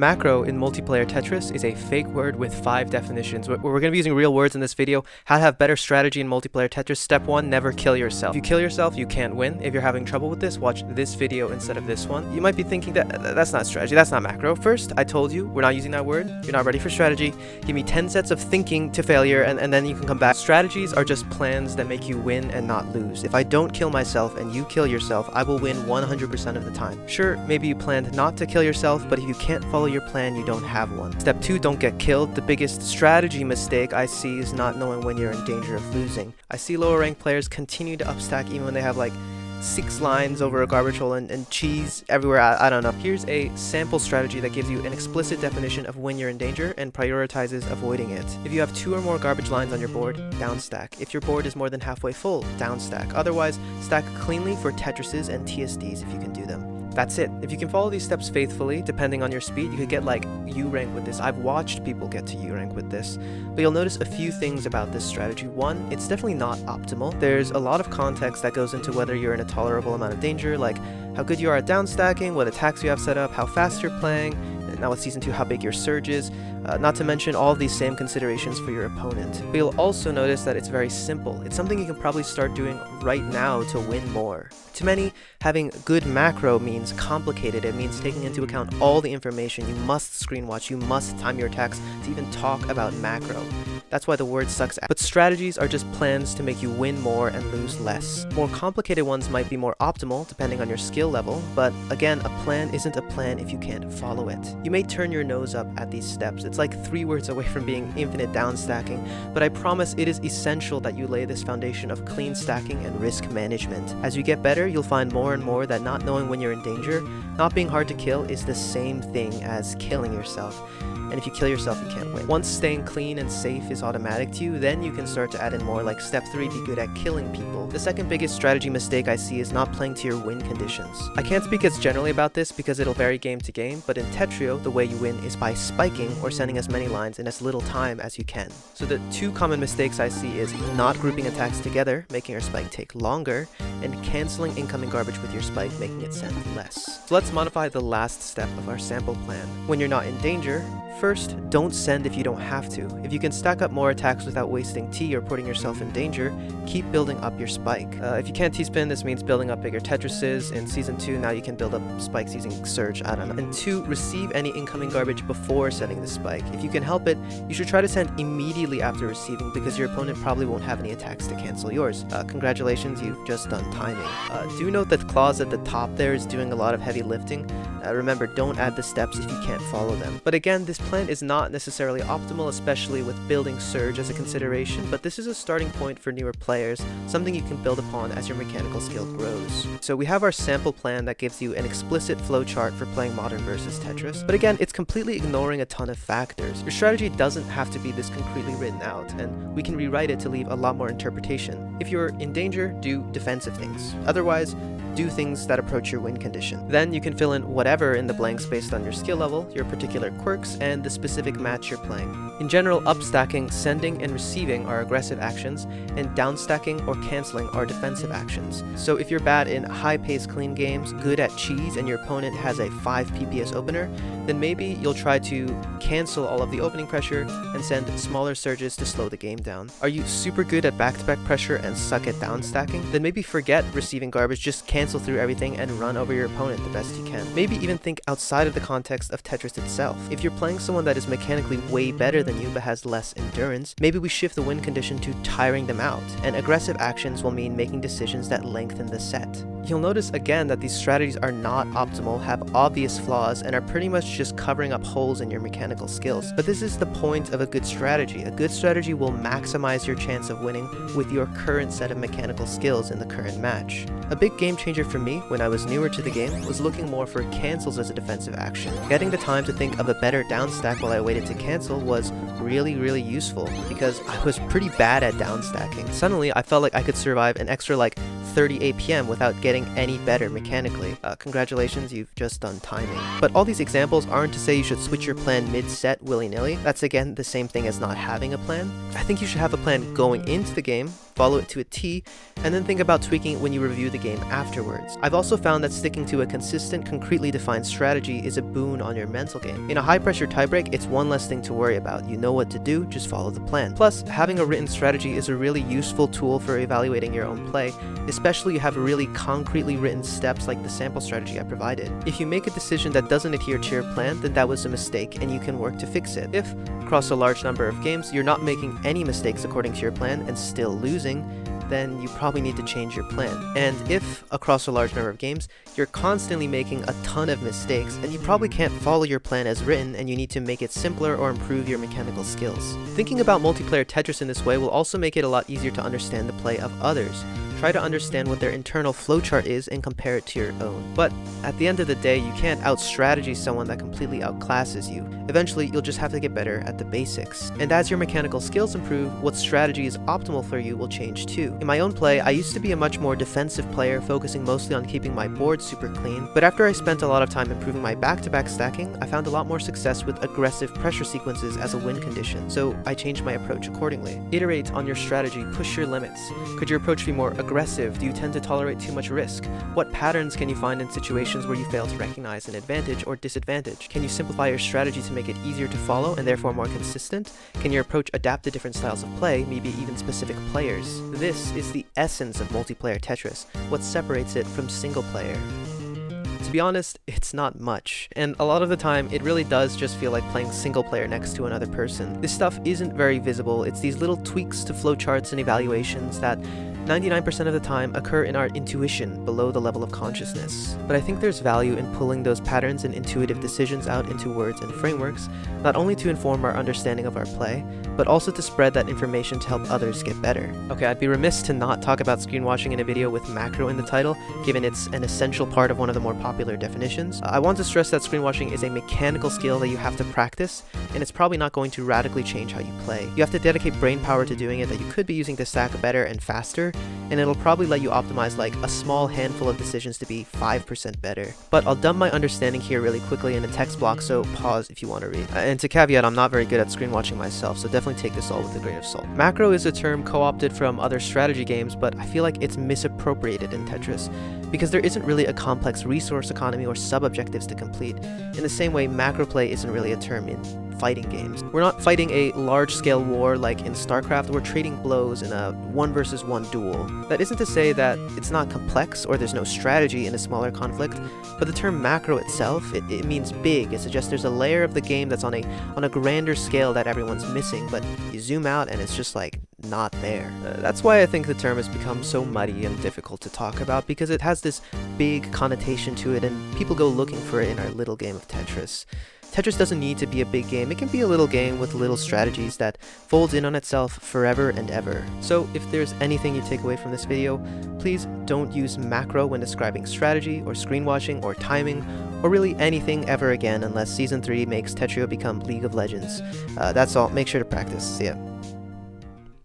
Macro in multiplayer Tetris is a fake word with 5 definitions. We're going to be using real words in this video. How to have better strategy in multiplayer Tetris. Step 1, never kill yourself. If you kill yourself, you can't win. If you're having trouble with this, watch this video instead of this one. You might be thinking that's not strategy, that's not macro. First, I told you, we're not using that word. You're not ready for strategy. Give me 10 sets of thinking to failure and then you can come back. Strategies are just plans that make you win and not lose. If I don't kill myself and you kill yourself, I will win 100% of the time. Sure, maybe you planned not to kill yourself, but if you can't follow your plan, you don't have one. Step 2, don't get killed. The biggest strategy mistake I see is not knowing when you're in danger of losing. I see lower ranked players continue to upstack even when they have like 6 lines over a garbage hole and cheese everywhere. I don't know. Here's a sample strategy that gives you an explicit definition of when you're in danger and prioritizes avoiding it. If you have 2 or more garbage lines on your board, downstack. If your board is more than halfway full, downstack. Otherwise, stack cleanly for Tetrises and TSDs if you can do them. That's it. If you can follow these steps faithfully, depending on your speed, you could get like U rank with this. I've watched people get to U rank with this, but you'll notice a few things about this strategy. 1, it's definitely not optimal. There's a lot of context that goes into whether you're in a tolerable amount of danger, like how good you are at downstacking, what attacks you have set up, how fast you're playing, and now with Season 2, how big your surge is, not to mention all of these same considerations for your opponent. But you'll also notice that it's very simple. It's something you can probably start doing right now to win more. To many, having good macro means complicated. It means taking into account all the information. You must screen watch, you must time your attacks to even talk about macro. That's why the word sucks. But strategies are just plans to make you win more and lose less. More complicated ones might be more optimal depending on your skill level, but again, a plan isn't a plan if you can't follow it. You may turn your nose up at these steps. It's like 3 words away from being infinite downstacking, but I promise it is essential that you lay this foundation of clean stacking and risk management. As you get better, you'll find more and more that not knowing when you're in danger, not being hard to kill is the same thing as killing yourself. And if you kill yourself, you can't win. Once staying clean and safe is automatic to you, then you can start to add in more like step 3, be good at killing people. The second biggest strategy mistake I see is not playing to your win conditions. I can't speak as generally about this because it'll vary game to game, but in Tetrio, the way you win is by spiking or sending as many lines in as little time as you can. So the 2 common mistakes I see is not grouping attacks together, making your spike take longer, and canceling incoming garbage with your spike, making it send less. So let's modify the last step of our sample plan. When you're not in danger, first, don't send if you don't have to. If you can stack up more attacks without wasting T or putting yourself in danger, keep building up your spike. If you can't T-spin, this means building up bigger Tetrises. In Season 2, now you can build up spikes using Surge, I don't know. And 2, receive any incoming garbage before sending the spike. If you can help it, you should try to send immediately after receiving because your opponent probably won't have any attacks to cancel yours. Congratulations, you've just done timing. Do note that clause at the top there is doing a lot of heavy lifting. Remember, don't add the steps if you can't follow them. But again, this plan is not necessarily optimal, especially with building Surge as a consideration, but this is a starting point for newer players, something you can build upon as your mechanical skill grows. So we have our sample plan that gives you an explicit flowchart for playing Modern versus Tetris, but again, it's completely ignoring a ton of factors. Your strategy doesn't have to be this concretely written out, and we can rewrite it to leave a lot more interpretation. If you're in danger, do defensive things. Otherwise, do things that approach your win condition. Then you can fill in whatever in the blanks based on your skill level, your particular quirks, and the specific match you're playing. In general, upstacking, sending, and receiving are aggressive actions, and downstacking or canceling are defensive actions. So if you're bad in high-paced clean games, good at cheese, and your opponent has a 5 PPS opener, then maybe you'll try to cancel all of the opening pressure and send smaller surges to slow the game down. Are you super good at back-to-back pressure and suck at downstacking? Then maybe forget receiving garbage, just cancel through everything and run over your opponent the best you can. Maybe even think outside of the context of Tetris itself. If you're playing someone that is mechanically way better than you but has less endurance, maybe we shift the win condition to tiring them out, and aggressive actions will mean making decisions that lengthen the set. You'll notice again that these strategies are not optimal, have obvious flaws, and are pretty much just covering up holes in your mechanical skills. But this is the point of a good strategy. A good strategy will maximize your chance of winning with your current set of mechanical skills in the current match. A big game changer for me when I was newer to the game was looking more for cancels as a defensive action. Getting the time to think of a better downstack while I waited to cancel was really useful because I was pretty bad at downstacking. Suddenly, I felt like I could survive an extra like 30 APM without getting any better mechanically. Congratulations, you've just done timing. But all these examples aren't to say you should switch your plan mid-set willy-nilly. That's again the same thing as not having a plan. I think you should have a plan going into the game, follow it to a T, and then think about tweaking it when you review the game afterwards. I've also found that sticking to a consistent, concretely defined strategy is a boon on your mental game. In a high-pressure tiebreak, it's one less thing to worry about. You know what to do, just follow the plan. Plus, having a written strategy is a really useful tool for evaluating your own play, especially if you have really concretely written steps like the sample strategy I provided. If you make a decision that doesn't adhere to your plan, then that was a mistake and you can work to fix it. If, across a large number of games, you're not making any mistakes according to your plan and still losing, then you probably need to change your plan. And if, across a large number of games, you're constantly making a ton of mistakes, and you probably can't follow your plan as written and you need to make it simpler or improve your mechanical skills. Thinking about multiplayer Tetris in this way will also make it a lot easier to understand the play of others. Try to understand what their internal flowchart is and compare it to your own. But at the end of the day, you can't out-strategy someone that completely outclasses you. Eventually, you'll just have to get better at the basics. And as your mechanical skills improve, what strategy is optimal for you will change too. In my own play, I used to be a much more defensive player, focusing mostly on keeping my board super clean, but after I spent a lot of time improving my back-to-back stacking, I found a lot more success with aggressive pressure sequences as a win condition, so I changed my approach accordingly. Iterate on your strategy, push your limits. Could your approach be more aggressive? Do you tend to tolerate too much risk? What patterns can you find in situations where you fail to recognize an advantage or disadvantage? Can you simplify your strategy to make it easier to follow and therefore more consistent? Can your approach adapt to different styles of play, maybe even specific players? This is the essence of multiplayer Tetris, what separates it from single player. To be honest, it's not much, and a lot of the time it really does just feel like playing single player next to another person. This stuff isn't very visible, it's these little tweaks to flowcharts and evaluations that 99% of the time occur in our intuition below the level of consciousness. But I think there's value in pulling those patterns and intuitive decisions out into words and frameworks, not only to inform our understanding of our play, but also to spread that information to help others get better. Okay, I'd be remiss to not talk about screen watching in a video with macro in the title, given it's an essential part of one of the more popular definitions. I want to stress that screen watching is a mechanical skill that you have to practice, and it's probably not going to radically change how you play. You have to dedicate brain power to doing it that you could be using to stack better and faster, and it'll probably let you optimize like a small handful of decisions to be 5% better. But I'll dump my understanding here really quickly in a text block, so pause if you want to read. And to caveat, I'm not very good at screen watching myself, so definitely take this all with a grain of salt. Macro is a term co-opted from other strategy games, but I feel like it's misappropriated in Tetris, because there isn't really a complex resource economy or sub-objectives to complete. In the same way, macro play isn't really a term in fighting games. We're not fighting a large-scale war like in StarCraft, we're trading blows in a 1 versus 1 duel. That isn't to say that it's not complex or there's no strategy in a smaller conflict, but the term macro itself, it means big. It suggests there's a layer of the game that's on a grander scale that everyone's missing, but you zoom out and it's just like not there. That's why I think the term has become so muddy and difficult to talk about, because it has this big connotation to it and people go looking for it in our little game of Tetris. Tetris doesn't need to be a big game, it can be a little game with little strategies that folds in on itself forever and ever. So if there's anything you take away from this video, please don't use macro when describing strategy or screen watching or timing or really anything ever again unless Season 3 makes Tetrio become League of Legends. That's all, make sure to practice. See ya.